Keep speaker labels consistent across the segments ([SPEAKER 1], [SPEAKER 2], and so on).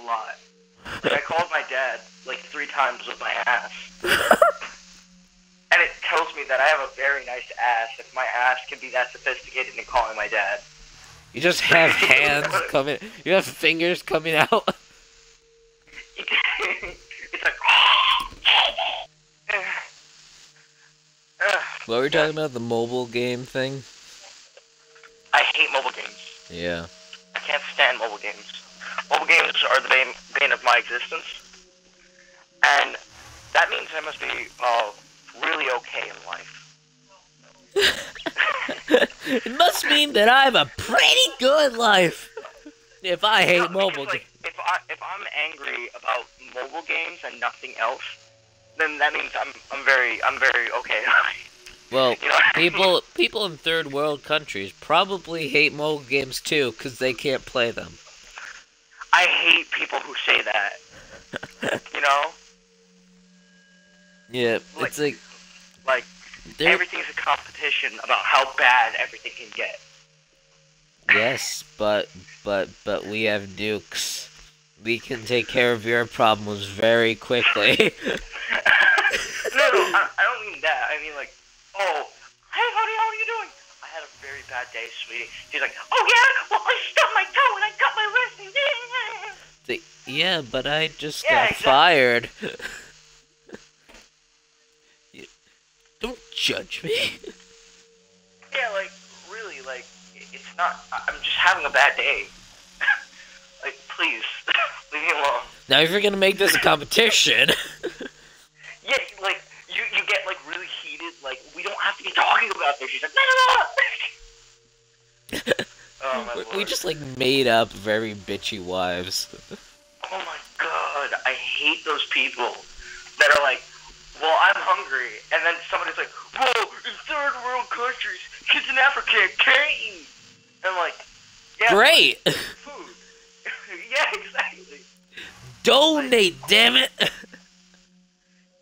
[SPEAKER 1] lot. Like, I called my dad, like, 3 times with my ass. And it tells me that I have a very nice ass if my ass can be that sophisticated in calling my dad.
[SPEAKER 2] You just have hands coming... You have fingers coming out.
[SPEAKER 1] It's like...
[SPEAKER 2] What were we talking about? The mobile game thing?
[SPEAKER 1] I hate mobile games.
[SPEAKER 2] Yeah.
[SPEAKER 1] I can't stand mobile games. Mobile games are the bane of my existence. And that means I must be really okay in life.
[SPEAKER 2] It must mean that I have a pretty good life. If I hate mobile games.
[SPEAKER 1] Like, if I'm angry about mobile games and nothing else, then that means I'm very okay.
[SPEAKER 2] Well,
[SPEAKER 1] You know?
[SPEAKER 2] people in third world countries probably hate mobile games too, because they can't play them.
[SPEAKER 1] I hate people who say that. You know?
[SPEAKER 2] Yeah, it's like
[SPEAKER 1] everything's a competition about how bad everything can get.
[SPEAKER 2] yes, but we have nukes. We can take care of your problems very quickly.
[SPEAKER 1] No, I don't mean that. I mean, like, oh, hey, honey, how are you doing? I had a very bad day, sweetie. She's like, oh, yeah? Well, I stubbed my toe and I cut my wrist.
[SPEAKER 2] Yeah, but I just got fired. Don't judge me.
[SPEAKER 1] Yeah, like, really, like, it's not... I'm just having a bad day. Like, please, leave me alone.
[SPEAKER 2] Now if you're gonna make this a competition...
[SPEAKER 1] Yeah, like, you get, like, really heated, like, we don't have to be talking about this. She's like, no. Oh, my Lord.
[SPEAKER 2] We just, like, made up very bitchy wives.
[SPEAKER 1] Oh, my God. I hate those people that are like, well, I'm hungry. And then somebody's like, whoa, in third world countries, kids in Africa can't eat. And I'm like, yeah.
[SPEAKER 2] Great.
[SPEAKER 1] Food. Yeah, exactly.
[SPEAKER 2] Donate, damn it.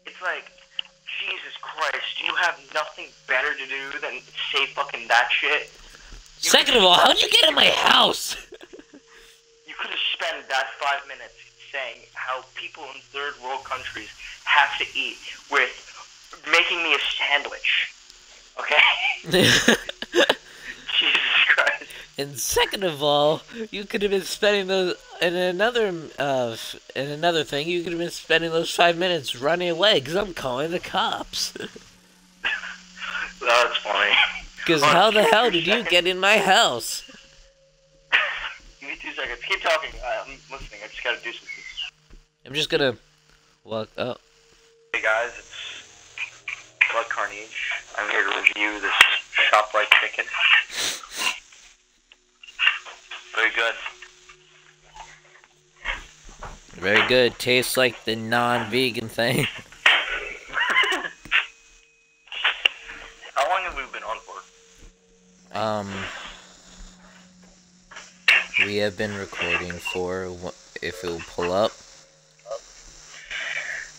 [SPEAKER 1] It's like, Jesus Christ, you have nothing better to do than say fucking that shit?
[SPEAKER 2] Second of all, how'd you get in my house?
[SPEAKER 1] You could have spent that 5 minutes saying how people in third world countries have to eat with making me a sandwich. Okay? Jesus Christ.
[SPEAKER 2] And second of all, you could have been spending those in another thing. You could have been spending those 5 minutes running away because I'm calling the cops.
[SPEAKER 1] That's funny.
[SPEAKER 2] Because how the hell did you get in my house?
[SPEAKER 1] Give me 2 seconds. Keep talking. I'm listening. I just gotta do something.
[SPEAKER 2] I'm just gonna walk up.
[SPEAKER 1] Hey guys, it's Blood Carnage. I'm here to review this ShopRite chicken. Very good.
[SPEAKER 2] Very good. Tastes like the non-vegan thing.
[SPEAKER 1] How long have we been on for?
[SPEAKER 2] We have been recording for, if it will pull up,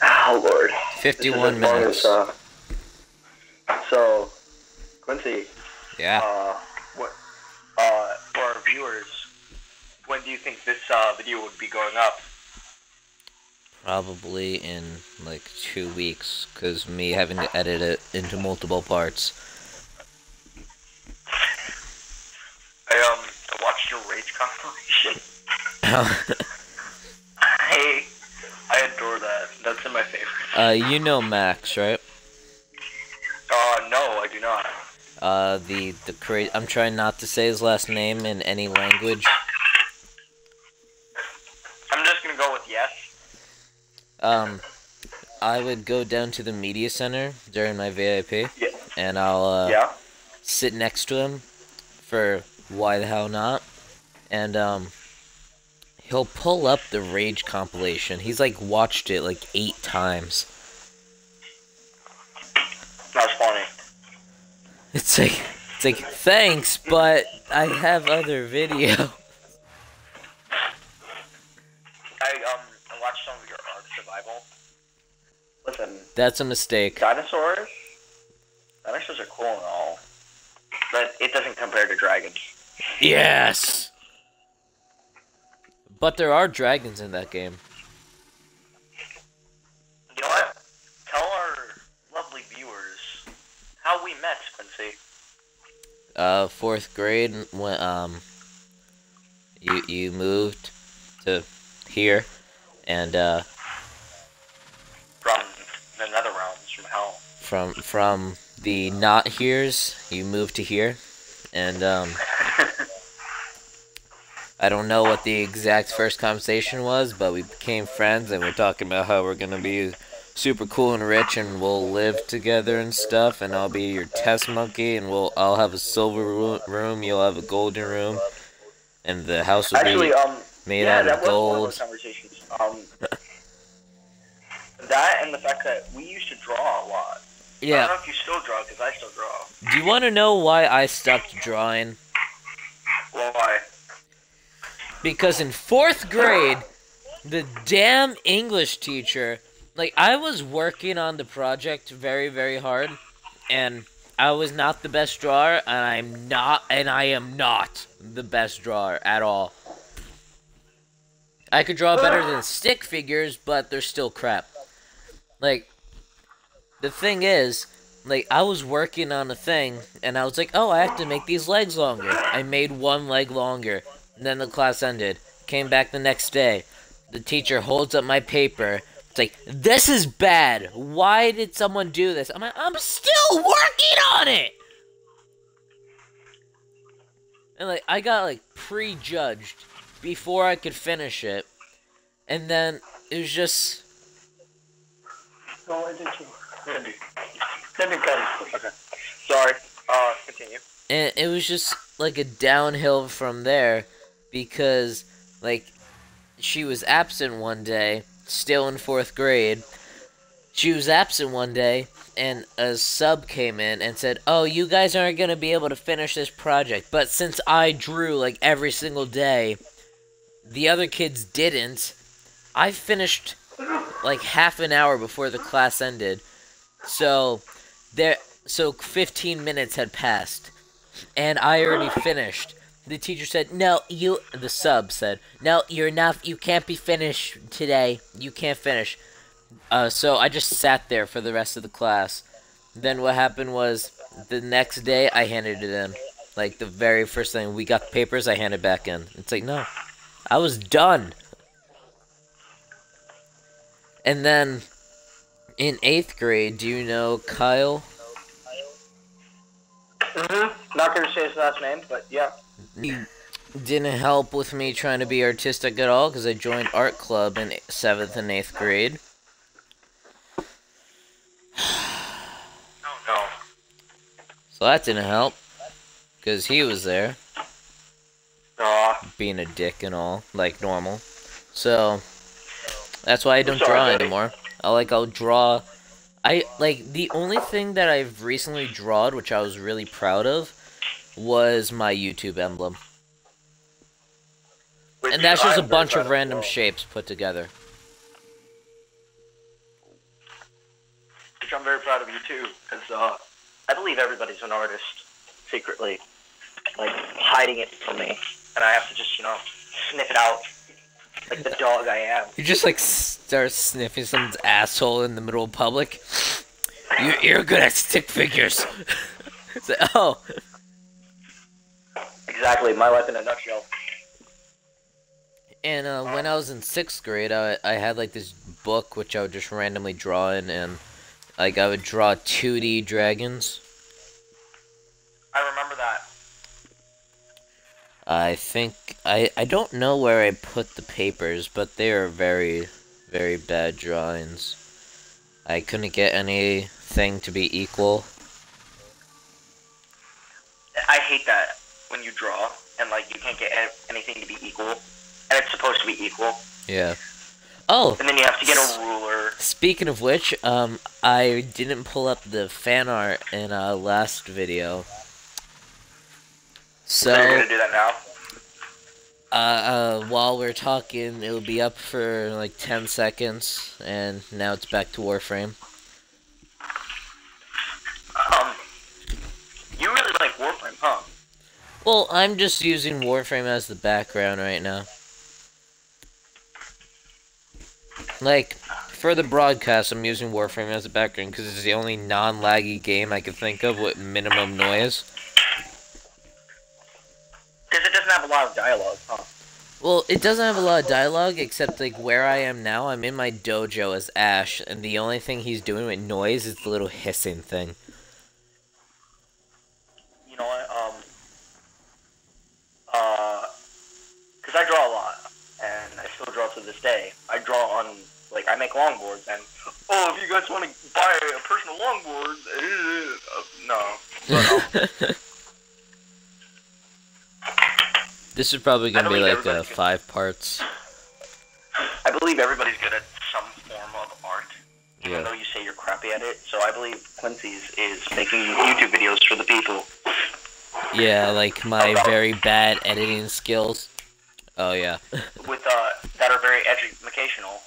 [SPEAKER 1] oh Lord,
[SPEAKER 2] 51 minutes.
[SPEAKER 1] So, Quincy.
[SPEAKER 2] Yeah.
[SPEAKER 1] For our viewers, when do you think this video would be going up?
[SPEAKER 2] Probably in like 2 weeks, because me having to edit it into multiple parts.
[SPEAKER 1] I watched your Rage compilation. I adore that. That's in my favorites.
[SPEAKER 2] You know Max, right?
[SPEAKER 1] No, I do not.
[SPEAKER 2] I'm trying not to say his last name in any language.
[SPEAKER 1] I'm just gonna go with yes.
[SPEAKER 2] I would go down to the media center during my VIP,
[SPEAKER 1] Yeah.
[SPEAKER 2] and I'll,
[SPEAKER 1] Yeah?
[SPEAKER 2] sit next to him for why the hell not, and, he'll pull up the Rage compilation. He's, like, watched it, like, 8 times.
[SPEAKER 1] That's funny.
[SPEAKER 2] It's like, thanks, but I have other video.
[SPEAKER 1] I watched some of your Ark Survival. Listen.
[SPEAKER 2] That's a mistake.
[SPEAKER 1] Dinosaurs are cool and all, but it doesn't compare to dragons.
[SPEAKER 2] Yes! But there are dragons in that game.
[SPEAKER 1] You know what? Tell our lovely viewers how we met, Quincy.
[SPEAKER 2] 4th grade, when you moved to here, and
[SPEAKER 1] From the nether realms, from hell.
[SPEAKER 2] from the not here's, you moved to here, and I don't know what the exact first conversation was, but we became friends, and we're talking about how we're gonna be super cool and rich, and we'll live together and stuff, and I'll be your test monkey, and I'll have a silver room, you'll have a golden room, and the house will be made out of gold.
[SPEAKER 1] One of those conversations. That and the fact that we used to draw a lot.
[SPEAKER 2] Yeah.
[SPEAKER 1] I don't know if you still draw, because I still draw.
[SPEAKER 2] Do you want to know why I stopped drawing?
[SPEAKER 1] Why?
[SPEAKER 2] Because in 4th grade, the damn English teacher, like, I was working on the project very, very hard, and I was not the best drawer, and I am not the best drawer at all. I could draw better than stick figures, but they're still crap. Like, the thing is, like, I was working on a thing, and I was like, oh, I have to make these legs longer. I made one leg longer, and then the class ended. Came back the next day. The teacher holds up my paper. It's like, this is bad. Why did someone do this? I'm like, I'm still working on it! And, like, I got, like, prejudged before I could finish it. And then, it was just...
[SPEAKER 1] No, I did too. Okay. Sorry. Continue.
[SPEAKER 2] And it was just, like, a downhill from there. Because, like, she was absent one day, still in 4th grade. She was absent one day, and a sub came in and said, oh, you guys aren't going to be able to finish this project. But since I drew, like, every single day, the other kids didn't. I finished, like, half an hour before the class ended. So 15 minutes had passed, and I already finished. The teacher said, no, the sub said, no, you can't be finished today. You can't finish. So I just sat there for the rest of the class. Then what happened was, the next day, I handed it in. Like, the very first thing, we got the papers, I handed back in. It's like, no, I was done. And then, in 8th grade, do you know Kyle?
[SPEAKER 1] Mm-hmm. Not going to say his last name, but yeah.
[SPEAKER 2] He didn't help with me trying to be artistic at all, because I joined art club in 7th and 8th grade.
[SPEAKER 1] Oh, no.
[SPEAKER 2] So that didn't help, because he was there. Being a dick and all, like normal. So, that's why I don't draw anymore. I'll draw... the only thing that I've recently drawn, which I was really proud of, was my YouTube emblem. And that's just a bunch of random shapes put together.
[SPEAKER 1] Which I'm very proud of you too, because I believe everybody's an artist secretly, like hiding it from me, and I have to just, sniff it out like the dog I am.
[SPEAKER 2] You just like start sniffing someone's asshole in the middle of public. You're good at stick figures. It's like, oh.
[SPEAKER 1] Exactly, my life in a nutshell.
[SPEAKER 2] And when I was in 6th grade, I had like this book which I would just randomly draw in, and like I would draw 2D dragons.
[SPEAKER 1] I remember that.
[SPEAKER 2] I think I don't know where I put the papers, but they are very, very bad drawings. I couldn't get anything to be equal.
[SPEAKER 1] I hate that when you draw and like you can't get anything to be equal, and it's supposed to be equal.
[SPEAKER 2] Yeah. Oh.
[SPEAKER 1] And then you have to get a ruler.
[SPEAKER 2] Speaking of which, I didn't pull up the fan art in last video. So
[SPEAKER 1] you're gonna do that now?
[SPEAKER 2] While we're talking, it'll be up for like 10 seconds, and now it's back to Warframe.
[SPEAKER 1] You really like Warframe, huh?
[SPEAKER 2] Well, I'm just using Warframe as the background right now. Like, for the broadcast, I'm using Warframe as a background because it's the only non-laggy game I can think of with minimum noise.
[SPEAKER 1] Because it doesn't have a lot of dialogue, huh?
[SPEAKER 2] Well, it doesn't have a lot of dialogue, except, like, where I am now, I'm in my dojo as Ash, and the only thing he's doing with noise is the little hissing thing.
[SPEAKER 1] You know what, because I draw a lot, and I still draw to this day. I draw on, like, I make longboards, and, oh, if you guys want to buy a personal longboard, no. But,
[SPEAKER 2] this is probably going to be, like, 5 parts.
[SPEAKER 1] I believe everybody's good at some form of art, even
[SPEAKER 2] Yeah.
[SPEAKER 1] though you say you're crappy at it, so I believe Quincy's is making YouTube videos for the people.
[SPEAKER 2] Yeah, like my very bad editing skills. Oh yeah.
[SPEAKER 1] With that are very educational.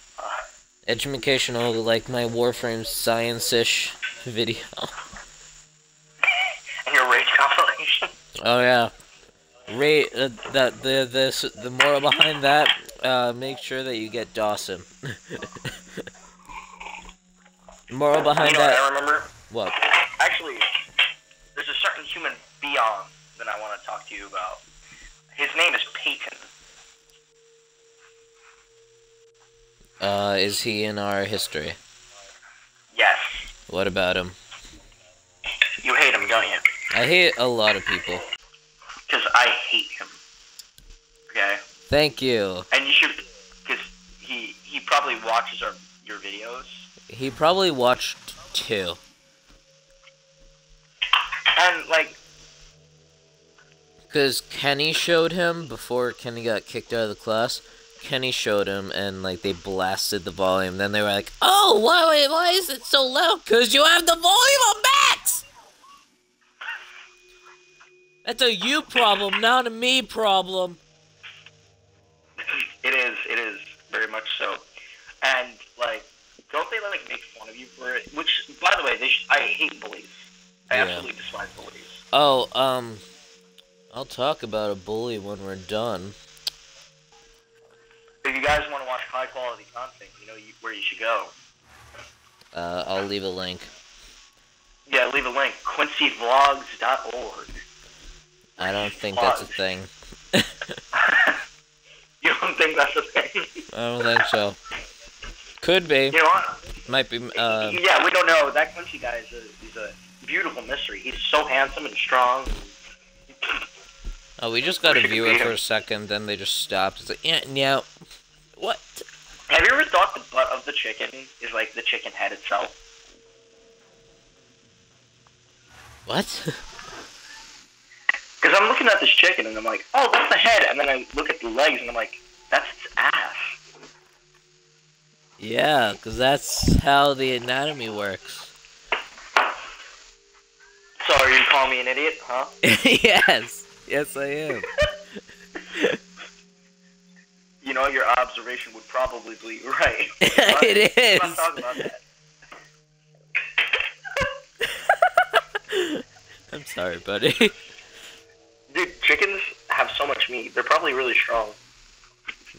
[SPEAKER 2] Educational, like my Warframe science-ish video.
[SPEAKER 1] And your rage compilation.
[SPEAKER 2] Oh yeah. Rate the moral behind that. Make sure that you get Dawson. Moral behind
[SPEAKER 1] you know
[SPEAKER 2] that.
[SPEAKER 1] What I remember.
[SPEAKER 2] What?
[SPEAKER 1] Actually, there's a certain human beyond that I want to talk to you about. His name is Peyton.
[SPEAKER 2] Is he in our history?
[SPEAKER 1] Yes.
[SPEAKER 2] What about him?
[SPEAKER 1] You hate him, don't you?
[SPEAKER 2] I hate a lot of people.
[SPEAKER 1] Because I hate him. Okay?
[SPEAKER 2] Thank you.
[SPEAKER 1] And you should, because he probably watches your videos.
[SPEAKER 2] He probably watched 2.
[SPEAKER 1] And, like...
[SPEAKER 2] Because Kenny showed him before Kenny got kicked out of the class. Kenny showed him, and, like, they blasted the volume. Then they were like, oh, why is it so loud? Because you have the volume on max! That's a you problem, not a me problem.
[SPEAKER 1] It is, very much so. And, like, don't they, like, make fun of you for it? Which, by the way, I hate bullies. I absolutely despise bullies.
[SPEAKER 2] Oh, I'll talk about a bully when we're done.
[SPEAKER 1] If you guys want to watch high-quality content, you know where you should go.
[SPEAKER 2] I'll leave a link.
[SPEAKER 1] Yeah, leave a link. QUINCYVlogs.org.
[SPEAKER 2] I don't think that's a thing.
[SPEAKER 1] You don't think that's a thing?
[SPEAKER 2] I don't think so. Could be.
[SPEAKER 1] You know what?
[SPEAKER 2] Might be,
[SPEAKER 1] Yeah, we don't know. That Quincy guy is a beautiful mystery. He's so handsome and strong.
[SPEAKER 2] Oh, we just got a viewer for a second, then they just stopped. It's like, yeah. What?
[SPEAKER 1] Have you ever thought the butt of the chicken is like the chicken head itself?
[SPEAKER 2] What?
[SPEAKER 1] Because I'm looking at this chicken and I'm like, oh, that's the head. And then I look at the legs and I'm like, that's its ass.
[SPEAKER 2] Yeah, because that's how the anatomy works.
[SPEAKER 1] So are you calling me an idiot, huh?
[SPEAKER 2] Yes. Yes, I am.
[SPEAKER 1] You know, your observation would probably be right.
[SPEAKER 2] It is.
[SPEAKER 1] I'm not talking about that.
[SPEAKER 2] I'm sorry, buddy.
[SPEAKER 1] Dude, chickens have so much meat. They're probably really strong.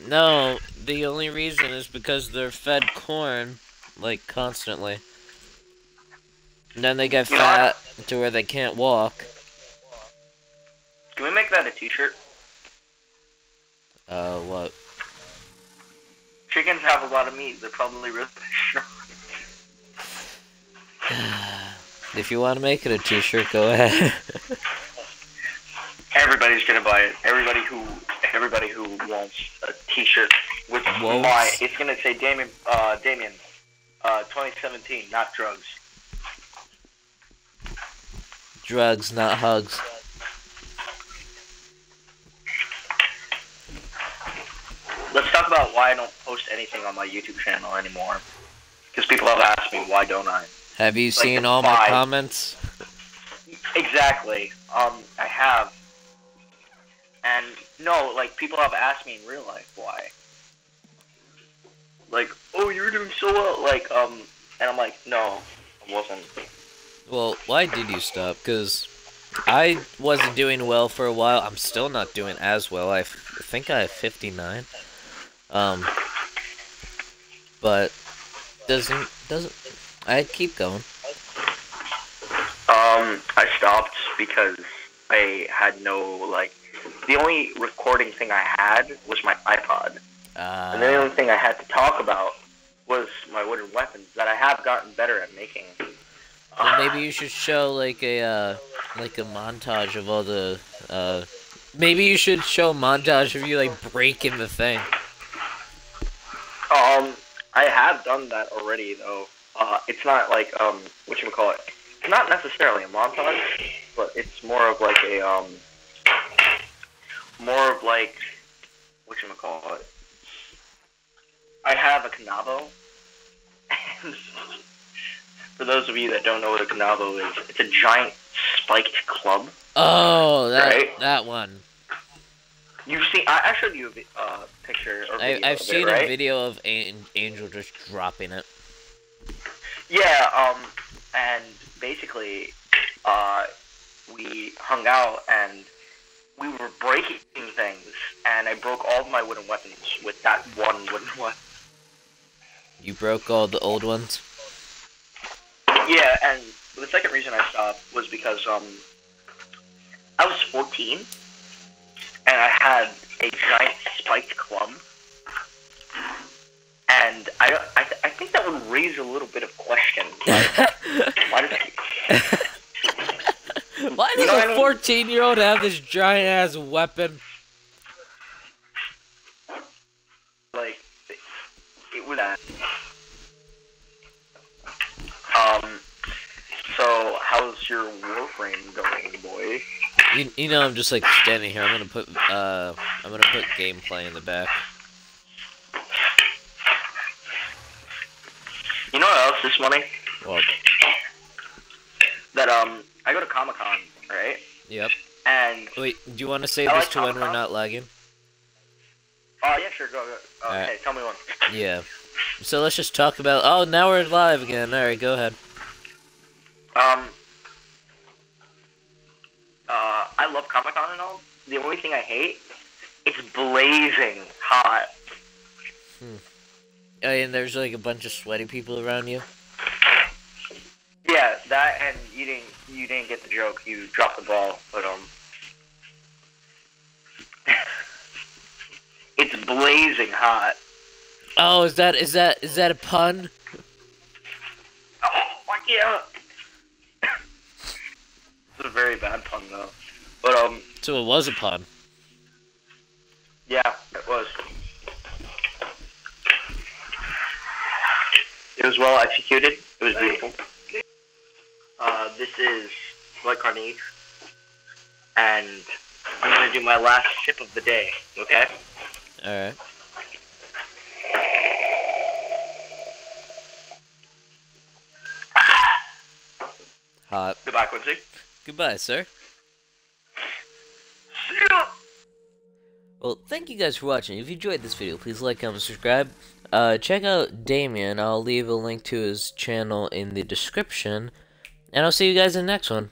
[SPEAKER 2] No, the only reason is because they're fed corn, like, constantly. And then they get fat to where they can't walk.
[SPEAKER 1] Can we make that a t-shirt?
[SPEAKER 2] What?
[SPEAKER 1] Chickens have a lot of meat. They're probably really strong.
[SPEAKER 2] If you want to make it a t-shirt, go ahead.
[SPEAKER 1] Everybody's gonna buy it. Everybody who wants a t-shirt with my, it's gonna say Damien, 2017, not drugs.
[SPEAKER 2] Drugs, not hugs.
[SPEAKER 1] Let's talk about why I don't post anything on my YouTube channel anymore. Because people have asked me, why don't I?
[SPEAKER 2] Have you seen all my comments?
[SPEAKER 1] Exactly. I have. And, no, like, people have asked me in real life why. Like, oh, you're doing so well. Like, and I'm like, no, I wasn't.
[SPEAKER 2] Well, why did you stop? Because I wasn't doing well for a while. I'm still not doing as well. I think I have 59. but doesn't. I keep going.
[SPEAKER 1] I stopped because I had no, like, the only recording thing I had was my iPod. And the only thing I had to talk about was my wooden weapons that I have gotten better at making.
[SPEAKER 2] Well, maybe you should show like a montage of all the maybe you should show a montage of you like breaking the thing.
[SPEAKER 1] I have done that already though. It's not like whatchamacallit. It's not necessarily a montage, but it's more of like a whatchamacallit. I have a canavo, and for those of you that don't know what a canavo is, it's a giant spiked club.
[SPEAKER 2] Oh,
[SPEAKER 1] that
[SPEAKER 2] one.
[SPEAKER 1] You've seen? I showed you a picture or video
[SPEAKER 2] I've seen
[SPEAKER 1] right?
[SPEAKER 2] a video of Angel just dropping it.
[SPEAKER 1] Yeah. And basically, we hung out and we were breaking things, and I broke all of my wooden weapons with that one wooden weapon.
[SPEAKER 2] You broke all the old ones?
[SPEAKER 1] Yeah, and the second reason I stopped was because I was 14, and I had a giant spiked club, and I think that would raise a little bit of question. Like, why does
[SPEAKER 2] a 14-year-old have this giant ass weapon?
[SPEAKER 1] Like, it was that. So how's your Warframe going, boy?
[SPEAKER 2] You know, I'm just like standing here. I'm gonna put gameplay in the back.
[SPEAKER 1] You know what else is funny?
[SPEAKER 2] What?
[SPEAKER 1] That I go to Comic-Con, right?
[SPEAKER 2] Yep.
[SPEAKER 1] And
[SPEAKER 2] wait, do you want to say this to when we're not lagging?
[SPEAKER 1] Oh yeah, sure. Go. Okay,
[SPEAKER 2] right.
[SPEAKER 1] Tell me one.
[SPEAKER 2] Yeah. So let's just talk about. Oh, now we're live again. All right, go ahead. I love Comic-Con and all. The only thing I hate, it's blazing hot. Oh, and there's like a bunch of sweaty people around you.
[SPEAKER 1] Yeah, that, and you didn't get the joke. You dropped the ball, but it's blazing hot.
[SPEAKER 2] Oh, is that a pun?
[SPEAKER 1] Oh, fuck yeah! It's a very bad pun though. But
[SPEAKER 2] so it was a pun.
[SPEAKER 1] Yeah, it was. It was well executed. It was beautiful. This is Blood Carnage, and I'm gonna do my last sip of the day. Okay.
[SPEAKER 2] All right. Hot.
[SPEAKER 1] Goodbye, Quincy.
[SPEAKER 2] Goodbye, sir.
[SPEAKER 1] See ya!
[SPEAKER 2] Well, thank you guys for watching. If you enjoyed this video, please like, comment, subscribe. Check out Damien. I'll leave a link to his channel in the description. And I'll see you guys in the next one.